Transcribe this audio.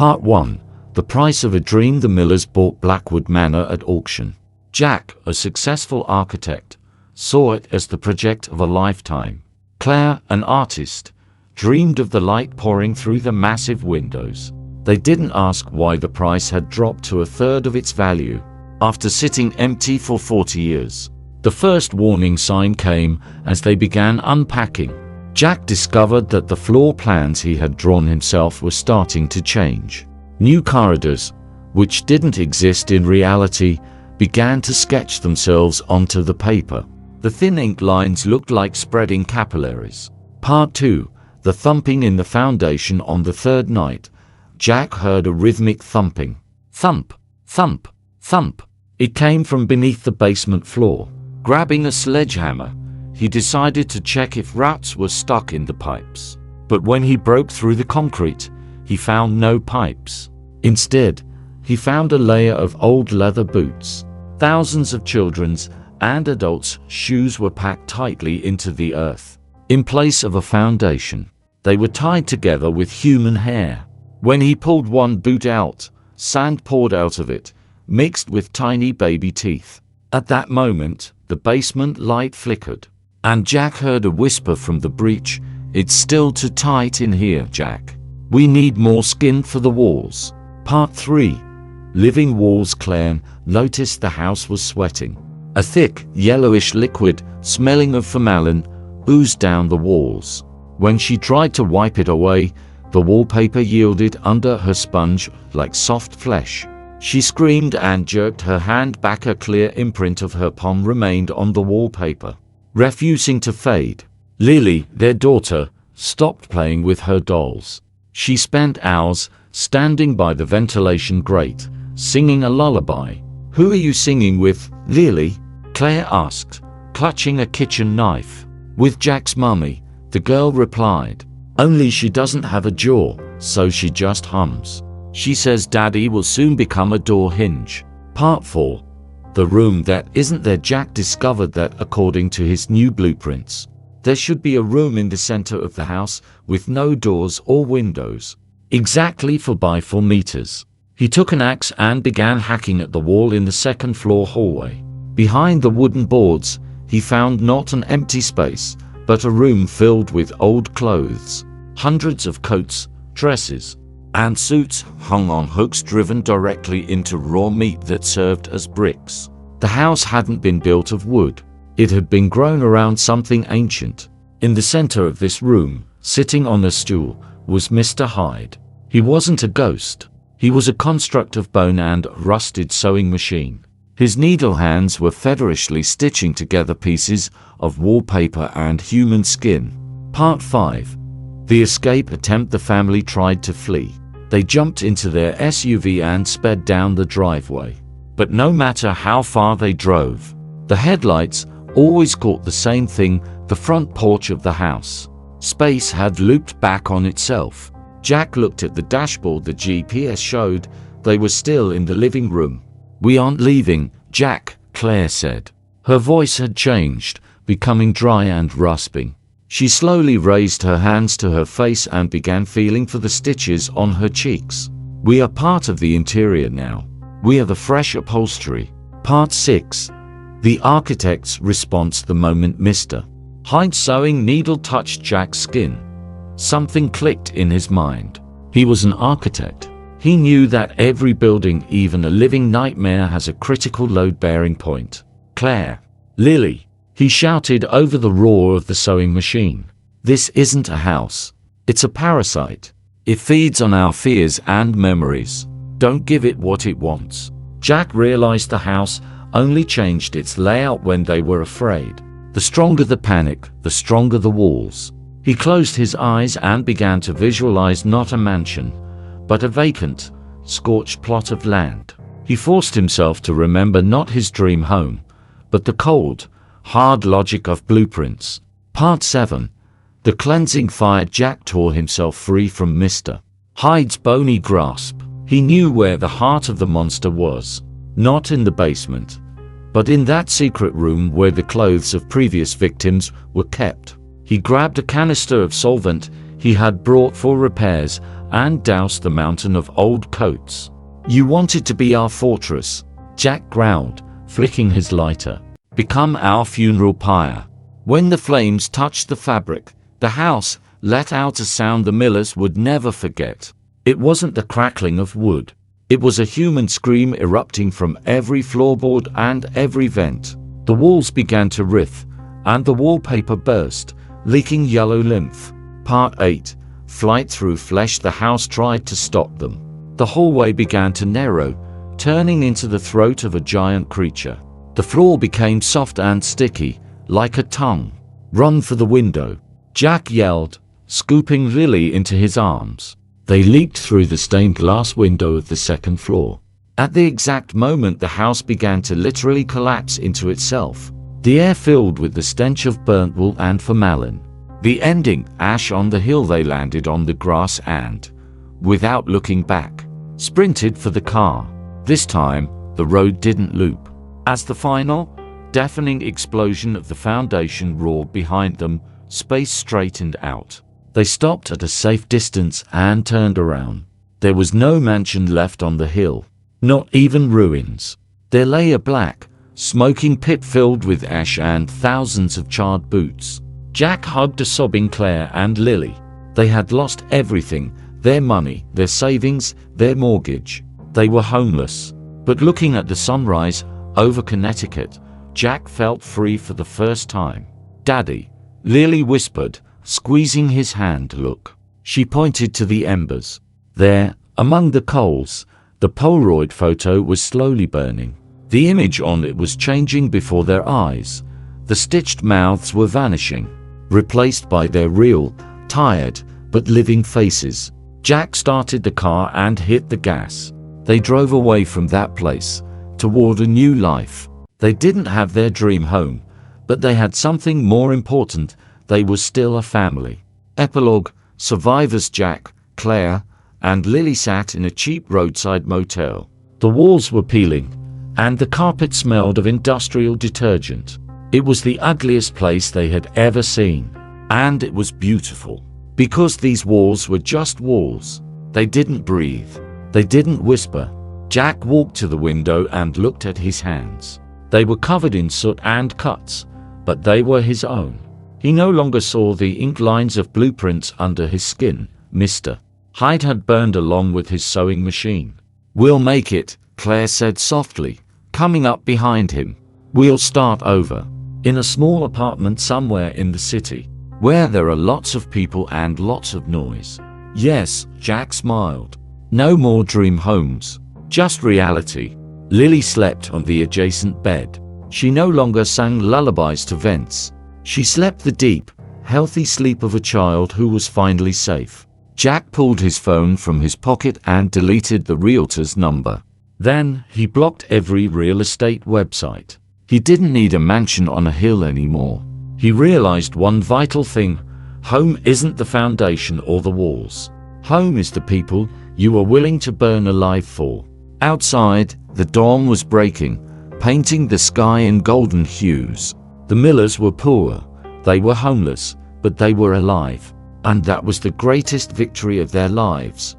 Part 1. The price of a dream. The Millers bought Blackwood Manor at auction. Jack, a successful architect, saw it as the project of a lifetime. Claire, an artist, dreamed of the light pouring through the massive windows. They didn't ask why the price had dropped to a third of its value after sitting empty for 40 years. The first warning sign came as they began unpacking. Jack discovered that the floor plans he had drawn himself were starting to change. New corridors, which didn't exist in reality, began to sketch themselves onto the paper. The thin ink lines looked like spreading capillaries. Part 2. The thumping in the foundation. On the third night, Jack heard a rhythmic thumping. Thump, thump, thump. It came from beneath the basement floor. Grabbing a sledgehammer, he decided to check if rats were stuck in the pipes. But when he broke through the concrete, he found no pipes. Instead, he found a layer of old leather boots. Thousands of children's and adults' shoes were packed tightly into the earth. In place of a foundation, they were tied together with human hair. When he pulled one boot out, sand poured out of it, mixed with tiny baby teeth. At that moment, the basement light flickered, and Jack heard a whisper from the breach. "It's still too tight in here, Jack. We need more skin for the walls." Part 3. Living walls. Claire noticed the house was sweating. A thick, yellowish liquid, smelling of formalin, oozed down the walls. When she tried to wipe it away, the wallpaper yielded under her sponge like soft flesh. She screamed and jerked her hand back. A clear imprint of her palm remained on the wallpaper, refusing to fade. Lily, their daughter, stopped playing with her dolls. She spent hours standing by the ventilation grate, singing a lullaby. "Who are you singing with, Lily?" Claire asked, clutching a kitchen knife. "With Jack's mummy," the girl replied. "Only she doesn't have a jaw, so she just hums. She says Daddy will soon become a door hinge." Part 4. The room that isn't there. Jack discovered that, according to his new blueprints, there should be a room in the center of the house with no doors or windows, exactly 4 by 4 meters. He took an axe and began hacking at the wall in the second floor hallway. Behind the wooden boards, he found not an empty space, but a room filled with old clothes. Hundreds of coats, dresses, and suits hung on hooks driven directly into raw meat that served as bricks. The house hadn't been built of wood. It had been grown around something ancient. In the center of this room, sitting on a stool, was Mr. Hyde. He wasn't a ghost. He was a construct of bone and a rusted sewing machine. His needle hands were feverishly stitching together pieces of wallpaper and human skin. Part 5. The escape attempt. The family tried to flee. They jumped into their SUV and sped down the driveway. But no matter how far they drove, the headlights always caught the same thing: the front porch of the house. Space had looped back on itself. Jack looked at the dashboard. The GPS showed they were still in the living room. "We aren't leaving, Jack," Claire said. Her voice had changed, becoming dry and rasping. She slowly raised her hands to her face and began feeling for the stitches on her cheeks. "We are part of the interior now. We are the fresh upholstery." Part 6. The architect's response. The moment Mr. Hyde's sewing needle touched Jack's skin, something clicked in his mind. He was an architect. He knew that every building, even a living nightmare, has a critical load-bearing point. "Claire! Lily!" he shouted over the roar of the sewing machine. "This isn't a house. It's a parasite. It feeds on our fears and memories. Don't give it what it wants." Jack realized the house only changed its layout when they were afraid. The stronger the panic, the stronger the walls. He closed his eyes and began to visualize not a mansion, but a vacant, scorched plot of land. He forced himself to remember not his dream home, but the cold, hard logic of blueprints. Part 7. The cleansing fire. Jack tore himself free from Mr. Hyde's bony grasp. He knew where the heart of the monster was. Not in the basement, but in that secret room where the clothes of previous victims were kept. He grabbed a canister of solvent he had brought for repairs and doused the mountain of old coats. "You wanted to be our fortress," Jack growled, flicking his lighter. "Become our funeral pyre." When the flames touched the fabric, the house let out a sound the Millers would never forget. It wasn't the crackling of wood. It was a human scream erupting from every floorboard and every vent. The walls began to writhe, and the wallpaper burst, leaking yellow lymph. Part 8. Flight through flesh. The house tried to stop them. The hallway began to narrow, turning into the throat of a giant creature. The floor became soft and sticky, like a tongue. "Run for the window," Jack yelled, scooping Lily into his arms. They leaped through the stained glass window of the second floor. At the exact moment the house began to literally collapse into itself. The air filled with the stench of burnt wool and formalin. The ending, ash on the hill. They landed on the grass and, without looking back, sprinted for the car. This time, the road didn't loop. As the final, deafening explosion of the foundation roared behind them, space straightened out. They stopped at a safe distance and turned around. There was no mansion left on the hill, not even ruins. There lay a black, smoking pit filled with ash and thousands of charred boots. Jack hugged a sobbing Claire and Lily. They had lost everything, their money, their savings, their mortgage. They were homeless. But looking at the sunrise over Connecticut, Jack felt free for the first time. "Daddy," Lily whispered, squeezing his hand. "Look." She pointed to the embers. There, among the coals, the Polaroid photo was slowly burning. The image on it was changing before their eyes. The stitched mouths were vanishing, replaced by their real, tired, but living faces. Jack started the car and hit the gas. They drove away from that place, toward a new life. They didn't have their dream home, but they had something more important. They were still a family. Epilogue. Survivors. Jack, Claire, and Lily sat in a cheap roadside motel. The walls were peeling, and the carpet smelled of industrial detergent. It was the ugliest place they had ever seen. And it was beautiful. Because these walls were just walls. They didn't breathe. They didn't whisper. Jack walked to the window and looked at his hands. They were covered in soot and cuts, but they were his own. He no longer saw the ink lines of blueprints under his skin. Mr. Hyde had burned along with his sewing machine. "We'll make it," Claire said softly, coming up behind him. "We'll start over. In a small apartment somewhere in the city, where there are lots of people and lots of noise." "Yes," Jack smiled. "No more dream homes. Just reality." Lily slept on the adjacent bed. She no longer sang lullabies to vents. She slept the deep, healthy sleep of a child who was finally safe. Jack pulled his phone from his pocket and deleted the realtor's number. Then, he blocked every real estate website. He didn't need a mansion on a hill anymore. He realized one vital thing: home isn't the foundation or the walls. Home is the people you are willing to burn alive for. Outside, the dawn was breaking, painting the sky in golden hues. The Millers were poor, they were homeless, but they were alive. And that was the greatest victory of their lives.